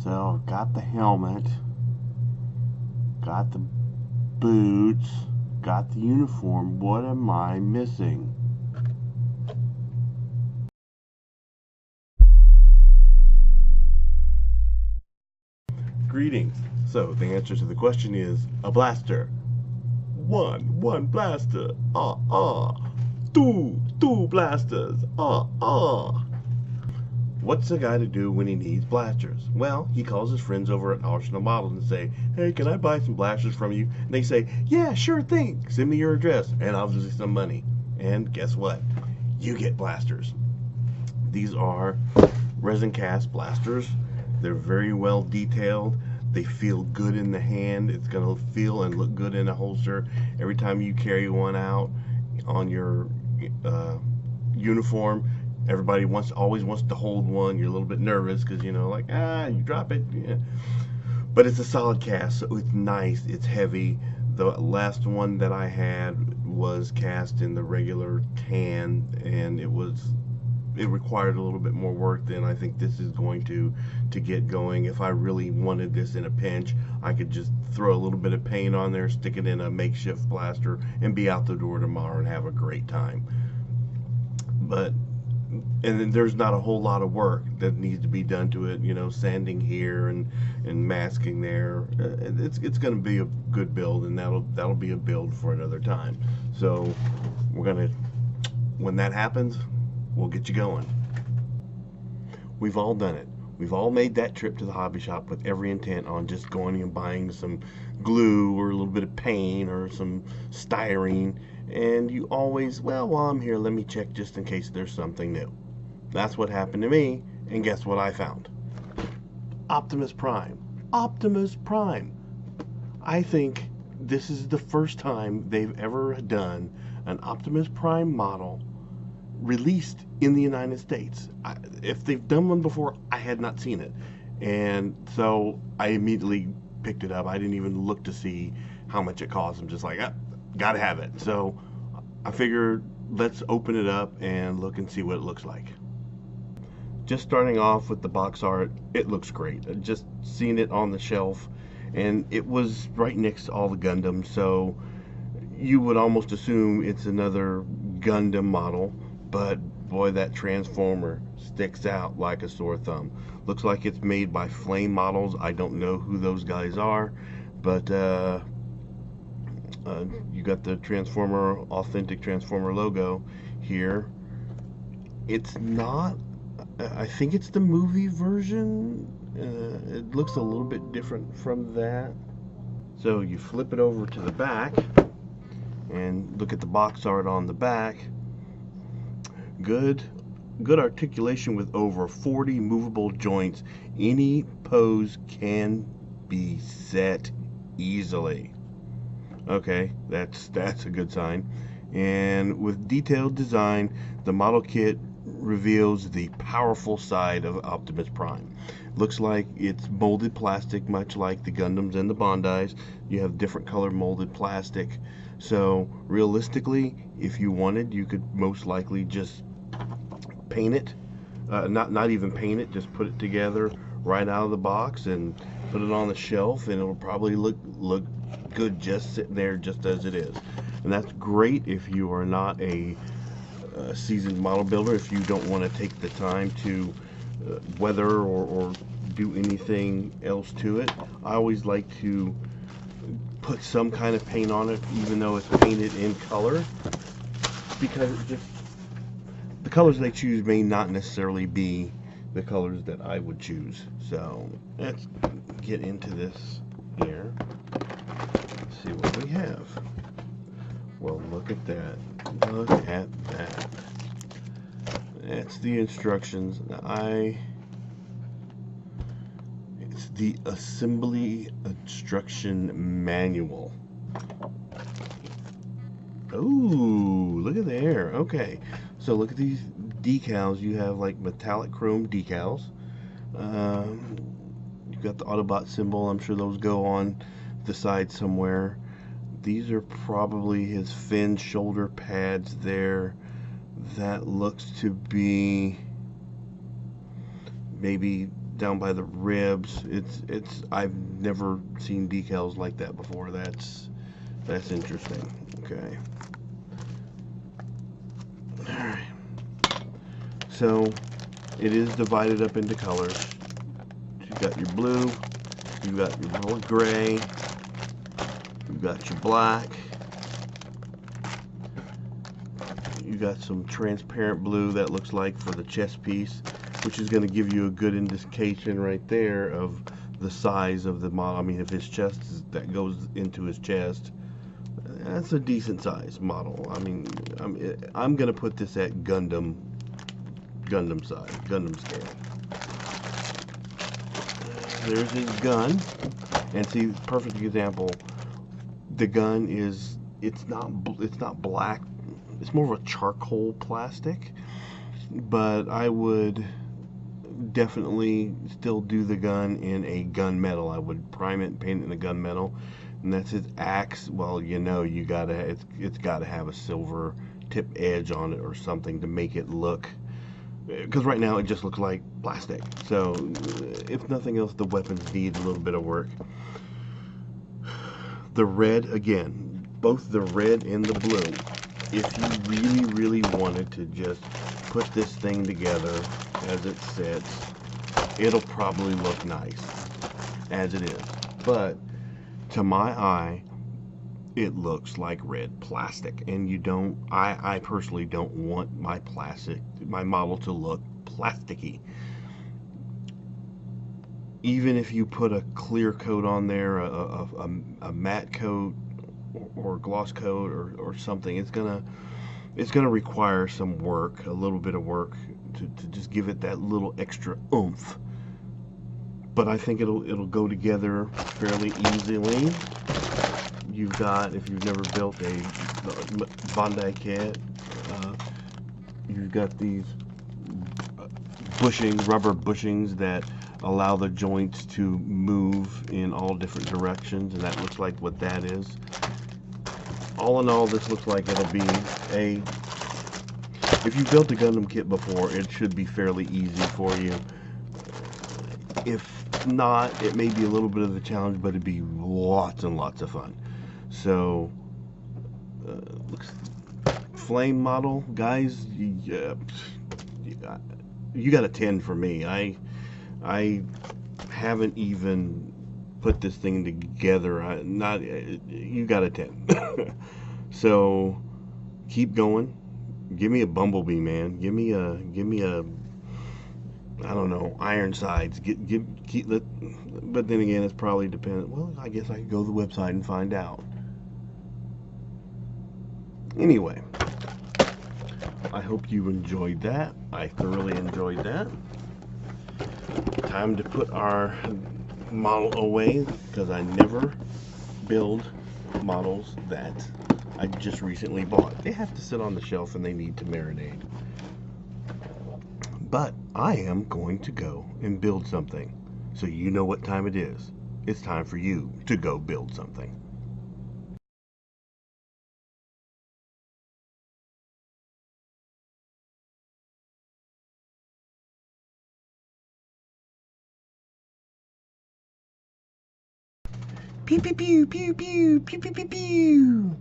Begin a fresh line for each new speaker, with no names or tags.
So I've got the helmet, got the boots, got the uniform. What am I missing? Greetings. So the answer to the question is a blaster. One blaster. Two blasters. What's a guy to do when he needs blasters? Well, he calls his friends over at Arsenal Models and say, "Hey, can I buy some blasters from you?" And they say, "Yeah, sure thing. Send me your address and I'll give you some money." And guess what? You get blasters. These are resin cast blasters. They're very well detailed. They feel good in the hand. It's going to feel and look good in a holster. Every time you carry one out on your uniform, everybody always wants to hold one. You're a little bit nervous because, like, you drop it. Yeah. But it's a solid cast, so it's nice. It's heavy. The last one that I had was cast in the regular tan, and it required a little bit more work than I think this is going to get going. If I really wanted this in a pinch, I could just throw a little bit of paint on there, stick it in a makeshift blaster, and be out the door tomorrow and have a great time. And then there's not a whole lot of work that needs to be done to it, sanding here and masking there. It's going to be a good build, and that'll be a build for another time. So when that happens, we'll get you going. We've all done it. We've all made that trip to the hobby shop with every intent on just going and buying some glue or a little bit of paint or some styrene, and you always, well, while I'm here, let me check just in case there's something new. That's what happened to me, and guess what I found? Optimus Prime. Optimus Prime. I think this is the first time they've ever done an Optimus Prime model released in the United States. If they've done one before, I had not seen it. And so I immediately picked it up. I didn't even look to see how much it cost. I'm just like, gotta have it. So I figured, let's open it up and look and see what it looks like. Just starting off with the box art, it looks great. Just seeing it on the shelf, and it was right next to all the Gundams, so you would almost assume it's another Gundam model, but boy, that Transformer sticks out like a sore thumb. Looks like it's made by Flame Models. I don't know who those guys are, but you got the Transformer, authentic Transformer logo here. It's not, I think it's the movie version. It looks a little bit different from that. So you flip it over to the back and look at the box art on the back. Good articulation with over 40 movable joints. Any pose can be set easily. Okay, that's a good sign. And with detailed design, the model kit reveals the powerful side of Optimus Prime. Looks like it's molded plastic, much like the Gundams and the Bondis. You have different color molded plastic. So realistically, if you wanted, you could most likely just paint it. Not even paint it, just put it together right out of the box and put it on the shelf, and it'll probably look good just sitting there just as it is. And that's great if you are not a seasoned model builder, if you don't want to take the time to weather or do anything else to it. I always like to put some kind of paint on it, even though it's painted in color, because the colors they choose may not necessarily be the colors that I would choose. So let's get into this here. Let's see what we have. Well, look at that. Look at that. That's the instructions. It's the assembly instruction manual. Ooh, look at there. Okay, so look at these decals. You have like metallic chrome decals. You've got the Autobot symbol. I'm sure those go on the side somewhere. These are probably his fin shoulder pads there. That looks to be maybe down by the ribs. I've never seen decals like that before. That's interesting. Okay. All right. So it is divided up into colors. You got your blue, you got your gray, you got your black, you got some transparent blue that looks like for the chest piece, which is going to give you a good indication right there of the size of the model. I mean, if his chest that goes into his chest, that's a decent size model. I mean, I'm going to put this at Gundam size, Gundam scale. There's his gun, and see, perfect example. The gun is it's not black. It's more of a charcoal plastic, but I would definitely still do the gun in a gunmetal. I would prime it and paint it in a gunmetal, and that's his axe. Well, you gotta it's gotta have a silver tip edge on it or something to make it look. Because right now it just looks like plastic. So, if nothing else, the weapons need a little bit of work. The red, again, both the red and the blue. If you really, really wanted to just put this thing together as it sits, it'll probably look nice as it is. But to my eye, it looks like red plastic, and I personally don't want my model to look plasticky. Even if you put a clear coat on there, a matte coat or gloss coat or something, it's gonna require some work, a little bit of work to just give it that little extra oomph. But I think it'll go together fairly easily. You've got, if you've never built a Bandai kit, you've got these rubber bushings that allow the joints to move in all different directions, and that looks like what that is. All in all, this looks like it'll be if you've built a Gundam kit before, it should be fairly easy for you. If not, it may be a little bit of a challenge, but it'd be lots and lots of fun. So, flame model, guys, you got a 10 for me. I haven't even put this thing together. You got a 10. So, keep going. Give me a Bumblebee, man. Give me a I don't know, iron sides. But then again, it's probably dependent. Well, I guess I could go to the website and find out. Anyway, I hope you enjoyed that. I thoroughly enjoyed that. Time to put our model away, because I never build models that I just recently bought. They have to sit on the shelf and they need to marinate. But I am going to go and build something. So you know what time it is. It's time for you to go build something. Pew pew pew pew pew pew pew pew pew.